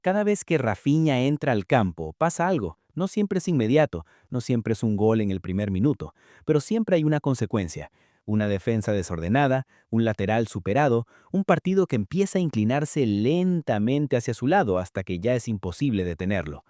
Cada vez que Rafinha entra al campo, pasa algo. No siempre es inmediato, no siempre es un gol en el primer minuto, pero siempre hay una consecuencia. Una defensa desordenada, un lateral superado, un partido que empieza a inclinarse lentamente hacia su lado hasta que ya es imposible detenerlo.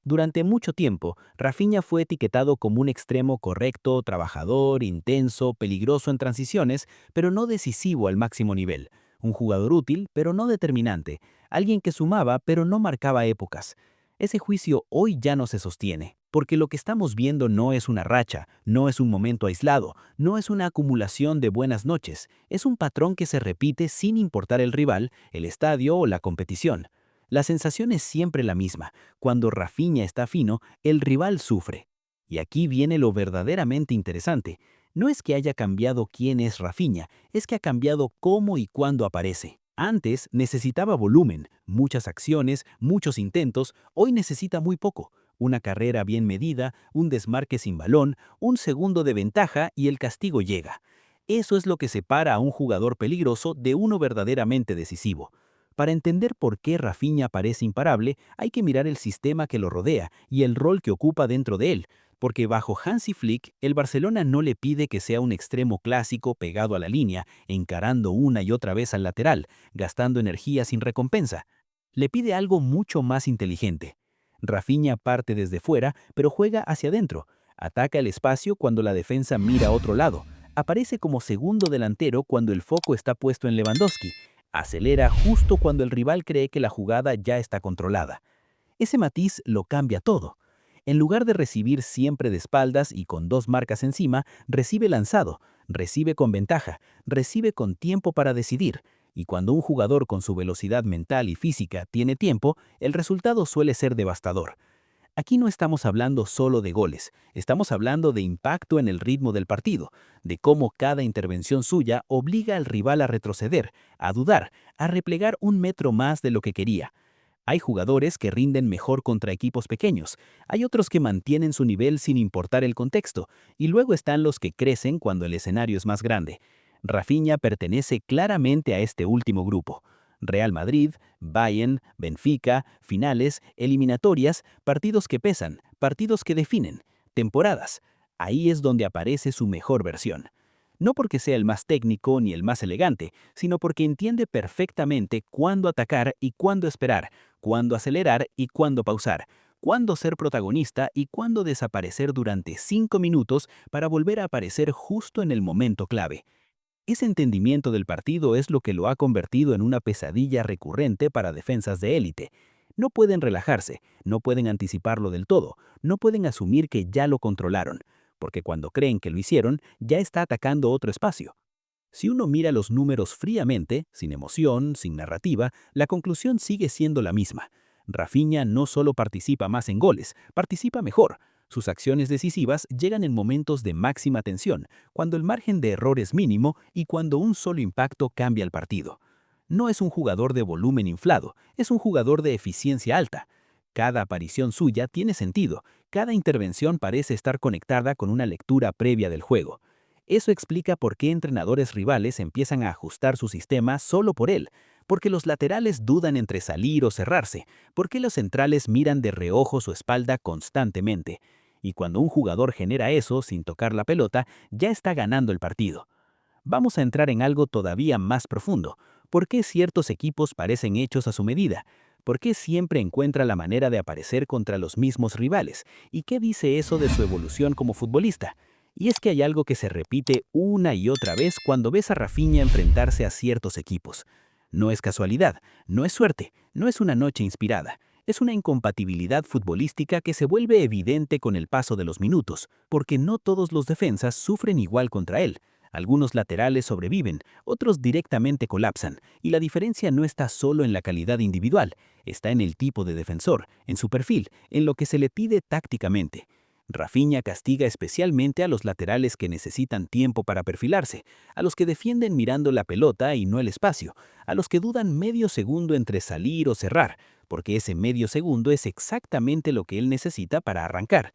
Durante mucho tiempo, Rafinha fue etiquetado como un extremo correcto, trabajador, intenso, peligroso en transiciones, pero no decisivo al máximo nivel. Un jugador útil, pero no determinante. Alguien que sumaba, pero no marcaba épocas. Ese juicio hoy ya no se sostiene, porque lo que estamos viendo no es una racha, no es un momento aislado, no es una acumulación de buenas noches, es un patrón que se repite sin importar el rival, el estadio o la competición. La sensación es siempre la misma. Cuando Rafinha está fino, el rival sufre. Y aquí viene lo verdaderamente interesante. No es que haya cambiado quién es Rafinha, es que ha cambiado cómo y cuándo aparece. Antes necesitaba volumen, muchas acciones, muchos intentos, hoy necesita muy poco. Una carrera bien medida, un desmarque sin balón, un segundo de ventaja y el castigo llega. Eso es lo que separa a un jugador peligroso de uno verdaderamente decisivo. Para entender por qué Rafinha parece imparable, hay que mirar el sistema que lo rodea y el rol que ocupa dentro de él, porque bajo Hansi Flick, el Barcelona no le pide que sea un extremo clásico pegado a la línea, encarando una y otra vez al lateral, gastando energía sin recompensa. Le pide algo mucho más inteligente. Rafinha parte desde fuera, pero juega hacia adentro. Ataca el espacio cuando la defensa mira a otro lado. Aparece como segundo delantero cuando el foco está puesto en Lewandowski. Acelera justo cuando el rival cree que la jugada ya está controlada. Ese matiz lo cambia todo. En lugar de recibir siempre de espaldas y con dos marcas encima, recibe lanzado, recibe con ventaja, recibe con tiempo para decidir. Y cuando un jugador con su velocidad mental y física tiene tiempo, el resultado suele ser devastador. Aquí no estamos hablando solo de goles, estamos hablando de impacto en el ritmo del partido, de cómo cada intervención suya obliga al rival a retroceder, a dudar, a replegar un metro más de lo que quería. Hay jugadores que rinden mejor contra equipos pequeños, hay otros que mantienen su nivel sin importar el contexto, y luego están los que crecen cuando el escenario es más grande. Rafinha pertenece claramente a este último grupo. Real Madrid, Bayern, Benfica, finales, eliminatorias, partidos que pesan, partidos que definen, temporadas. Ahí es donde aparece su mejor versión. No porque sea el más técnico ni el más elegante, sino porque entiende perfectamente cuándo atacar y cuándo esperar, cuándo acelerar y cuándo pausar, cuándo ser protagonista y cuándo desaparecer durante 5 minutos para volver a aparecer justo en el momento clave. Ese entendimiento del partido es lo que lo ha convertido en una pesadilla recurrente para defensas de élite. No pueden relajarse, no pueden anticiparlo del todo, no pueden asumir que ya lo controlaron, porque cuando creen que lo hicieron, ya está atacando otro espacio. Si uno mira los números fríamente, sin emoción, sin narrativa, la conclusión sigue siendo la misma. Rafinha no solo participa más en goles, participa mejor. Sus acciones decisivas llegan en momentos de máxima tensión, cuando el margen de error es mínimo y cuando un solo impacto cambia el partido. No es un jugador de volumen inflado, es un jugador de eficiencia alta. Cada aparición suya tiene sentido, cada intervención parece estar conectada con una lectura previa del juego. Eso explica por qué entrenadores rivales empiezan a ajustar su sistema solo por él, porque los laterales dudan entre salir o cerrarse, porque los centrales miran de reojo su espalda constantemente. Y cuando un jugador genera eso sin tocar la pelota, ya está ganando el partido. Vamos a entrar en algo todavía más profundo. ¿Por qué ciertos equipos parecen hechos a su medida? ¿Por qué siempre encuentra la manera de aparecer contra los mismos rivales? ¿Y qué dice eso de su evolución como futbolista? Y es que hay algo que se repite una y otra vez cuando ves a Rafinha enfrentarse a ciertos equipos. No es casualidad, no es suerte, no es una noche inspirada. Es una incompatibilidad futbolística que se vuelve evidente con el paso de los minutos, porque no todos los defensas sufren igual contra él. Algunos laterales sobreviven, otros directamente colapsan, y la diferencia no está solo en la calidad individual, está en el tipo de defensor, en su perfil, en lo que se le pide tácticamente. Rafinha castiga especialmente a los laterales que necesitan tiempo para perfilarse, a los que defienden mirando la pelota y no el espacio, a los que dudan medio segundo entre salir o cerrar, porque ese medio segundo es exactamente lo que él necesita para arrancar.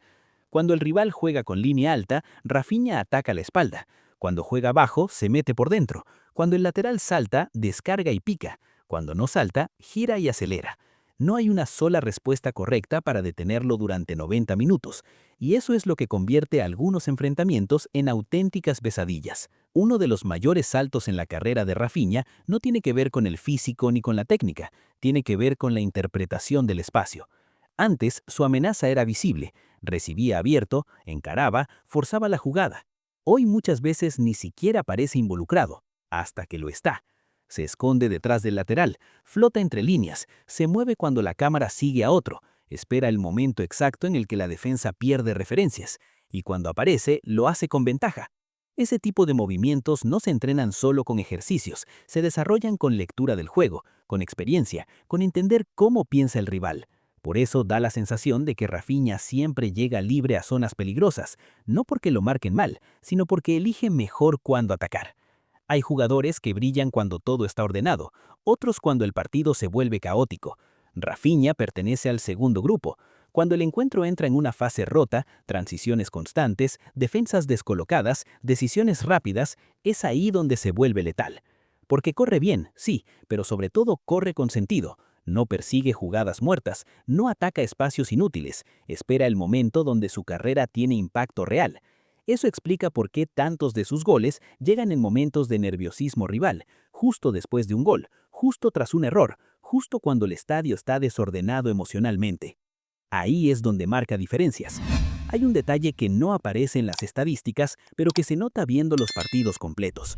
Cuando el rival juega con línea alta, Rafinha ataca la espalda. Cuando juega bajo, se mete por dentro. Cuando el lateral salta, descarga y pica. Cuando no salta, gira y acelera. No hay una sola respuesta correcta para detenerlo durante 90 minutos, y eso es lo que convierte algunos enfrentamientos en auténticas pesadillas. Uno de los mayores saltos en la carrera de Rafinha no tiene que ver con el físico ni con la técnica, tiene que ver con la interpretación del espacio. Antes, su amenaza era visible, recibía abierto, encaraba, forzaba la jugada. Hoy muchas veces ni siquiera parece involucrado, hasta que lo está. Se esconde detrás del lateral, flota entre líneas, se mueve cuando la cámara sigue a otro, espera el momento exacto en el que la defensa pierde referencias, y cuando aparece, lo hace con ventaja. Ese tipo de movimientos no se entrenan solo con ejercicios, se desarrollan con lectura del juego, con experiencia, con entender cómo piensa el rival. Por eso da la sensación de que Rafinha siempre llega libre a zonas peligrosas, no porque lo marquen mal, sino porque elige mejor cuándo atacar. Hay jugadores que brillan cuando todo está ordenado, otros cuando el partido se vuelve caótico. Rafinha pertenece al segundo grupo. Cuando el encuentro entra en una fase rota, transiciones constantes, defensas descolocadas, decisiones rápidas, es ahí donde se vuelve letal. Porque corre bien, sí, pero sobre todo corre con sentido. No persigue jugadas muertas, no ataca espacios inútiles, espera el momento donde su carrera tiene impacto real. Eso explica por qué tantos de sus goles llegan en momentos de nerviosismo rival, justo después de un gol, justo tras un error, justo cuando el estadio está desordenado emocionalmente. Ahí es donde marca diferencias. Hay un detalle que no aparece en las estadísticas, pero que se nota viendo los partidos completos.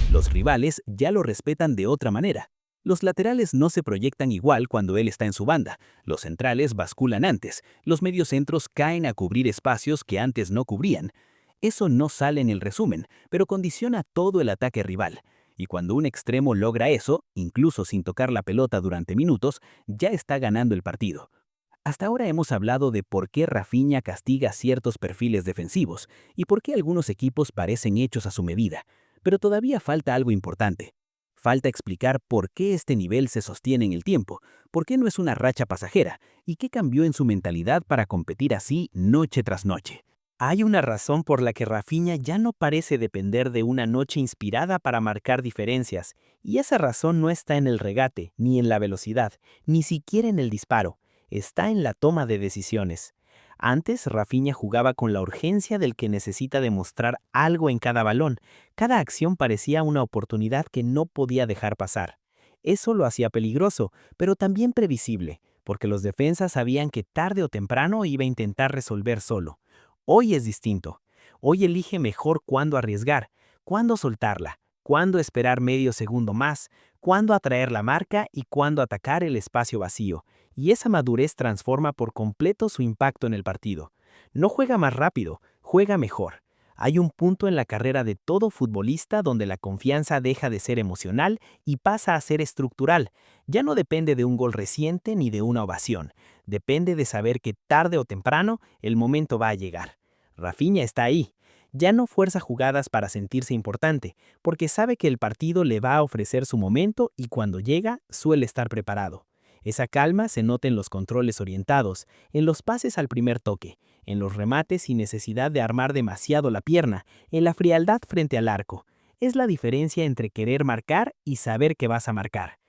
Los rivales ya lo respetan de otra manera. Los laterales no se proyectan igual cuando él está en su banda, los centrales basculan antes, los mediocentros caen a cubrir espacios que antes no cubrían. Eso no sale en el resumen, pero condiciona todo el ataque rival. Y cuando un extremo logra eso, incluso sin tocar la pelota durante minutos, ya está ganando el partido. Hasta ahora hemos hablado de por qué Rafinha castiga ciertos perfiles defensivos y por qué algunos equipos parecen hechos a su medida, pero todavía falta algo importante. Falta explicar por qué este nivel se sostiene en el tiempo, por qué no es una racha pasajera y qué cambió en su mentalidad para competir así noche tras noche. Hay una razón por la que Rafinha ya no parece depender de una noche inspirada para marcar diferencias, y esa razón no está en el regate, ni en la velocidad, ni siquiera en el disparo, está en la toma de decisiones. Antes, Rafinha jugaba con la urgencia del que necesita demostrar algo en cada balón. Cada acción parecía una oportunidad que no podía dejar pasar. Eso lo hacía peligroso, pero también previsible, porque los defensas sabían que tarde o temprano iba a intentar resolver solo. Hoy es distinto. Hoy elige mejor cuándo arriesgar, cuándo soltarla, cuándo esperar medio segundo más, cuándo atraer la marca y cuándo atacar el espacio vacío. Y esa madurez transforma por completo su impacto en el partido. No juega más rápido, juega mejor. Hay un punto en la carrera de todo futbolista donde la confianza deja de ser emocional y pasa a ser estructural. Ya no depende de un gol reciente ni de una ovación. Depende de saber que tarde o temprano el momento va a llegar. Rafinha está ahí. Ya no fuerza jugadas para sentirse importante, porque sabe que el partido le va a ofrecer su momento y cuando llega suele estar preparado. Esa calma se nota en los controles orientados, en los pases al primer toque, en los remates sin necesidad de armar demasiado la pierna, en la frialdad frente al arco. Es la diferencia entre querer marcar y saber que vas a marcar.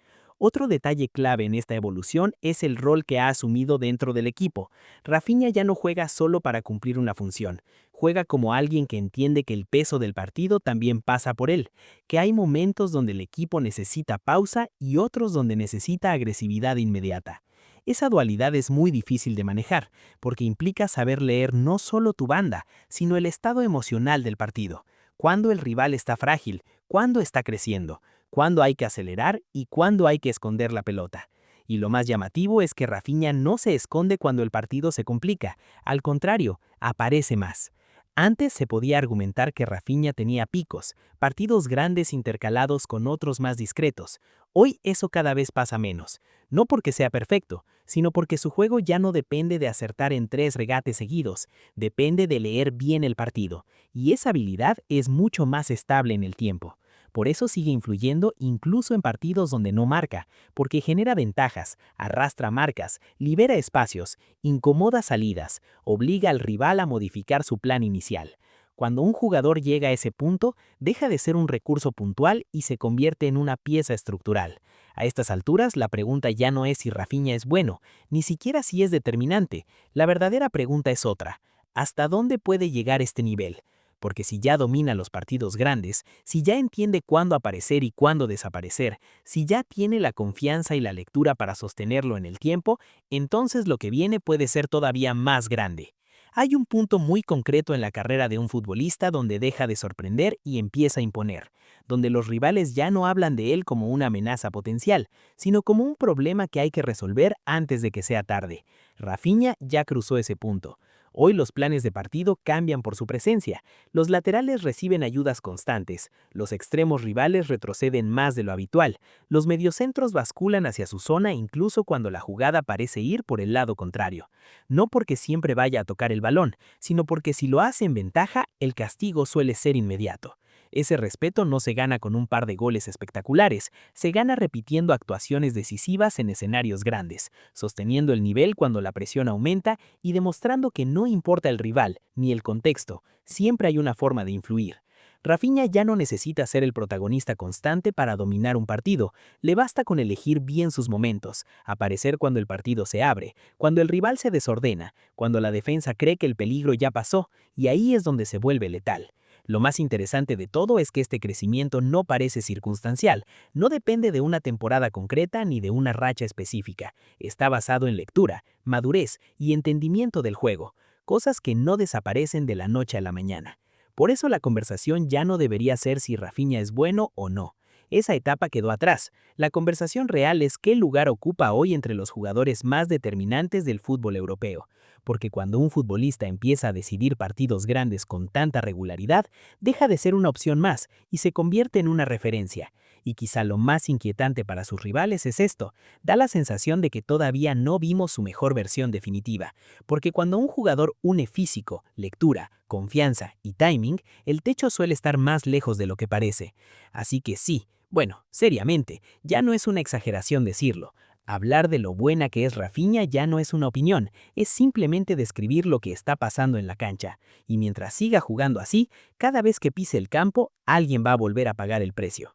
Otro detalle clave en esta evolución es el rol que ha asumido dentro del equipo. Rafinha ya no juega solo para cumplir una función, juega como alguien que entiende que el peso del partido también pasa por él, que hay momentos donde el equipo necesita pausa y otros donde necesita agresividad inmediata. Esa dualidad es muy difícil de manejar, porque implica saber leer no solo tu banda, sino el estado emocional del partido. Cuándo el rival está frágil, cuándo está creciendo, cuándo hay que acelerar y cuándo hay que esconder la pelota. Y lo más llamativo es que Rafinha no se esconde cuando el partido se complica, al contrario, aparece más. Antes se podía argumentar que Rafinha tenía picos, partidos grandes intercalados con otros más discretos. Hoy eso cada vez pasa menos, no porque sea perfecto, sino porque su juego ya no depende de acertar en 3 regates seguidos, depende de leer bien el partido, y esa habilidad es mucho más estable en el tiempo. Por eso sigue influyendo incluso en partidos donde no marca, porque genera ventajas, arrastra marcas, libera espacios, incomoda salidas, obliga al rival a modificar su plan inicial. Cuando un jugador llega a ese punto, deja de ser un recurso puntual y se convierte en una pieza estructural. A estas alturas, la pregunta ya no es si Rafinha es bueno, ni siquiera si es determinante. La verdadera pregunta es otra: ¿hasta dónde puede llegar este nivel? Porque si ya domina los partidos grandes, si ya entiende cuándo aparecer y cuándo desaparecer, si ya tiene la confianza y la lectura para sostenerlo en el tiempo, entonces lo que viene puede ser todavía más grande. Hay un punto muy concreto en la carrera de un futbolista donde deja de sorprender y empieza a imponer, donde los rivales ya no hablan de él como una amenaza potencial, sino como un problema que hay que resolver antes de que sea tarde. Rafinha ya cruzó ese punto. Hoy los planes de partido cambian por su presencia. Los laterales reciben ayudas constantes, los extremos rivales retroceden más de lo habitual, los mediocentros basculan hacia su zona incluso cuando la jugada parece ir por el lado contrario. No porque siempre vaya a tocar el balón, sino porque si lo hace en ventaja, el castigo suele ser inmediato. Ese respeto no se gana con un par de goles espectaculares, se gana repitiendo actuaciones decisivas en escenarios grandes, sosteniendo el nivel cuando la presión aumenta y demostrando que no importa el rival ni el contexto, siempre hay una forma de influir. Rafinha ya no necesita ser el protagonista constante para dominar un partido, le basta con elegir bien sus momentos, aparecer cuando el partido se abre, cuando el rival se desordena, cuando la defensa cree que el peligro ya pasó, y ahí es donde se vuelve letal. Lo más interesante de todo es que este crecimiento no parece circunstancial, no depende de una temporada concreta ni de una racha específica, está basado en lectura, madurez y entendimiento del juego, cosas que no desaparecen de la noche a la mañana. Por eso la conversación ya no debería ser si Rafinha es bueno o no. Esa etapa quedó atrás. La conversación real es qué lugar ocupa hoy entre los jugadores más determinantes del fútbol europeo. Porque cuando un futbolista empieza a decidir partidos grandes con tanta regularidad, deja de ser una opción más y se convierte en una referencia. Y quizá lo más inquietante para sus rivales es esto: da la sensación de que todavía no vimos su mejor versión definitiva, porque cuando un jugador une físico, lectura, confianza y timing, el techo suele estar más lejos de lo que parece. Así que sí, bueno, seriamente, ya no es una exageración decirlo. Hablar de lo buena que es Rafinha ya no es una opinión, es simplemente describir lo que está pasando en la cancha. Y mientras siga jugando así, cada vez que pise el campo, alguien va a volver a pagar el precio.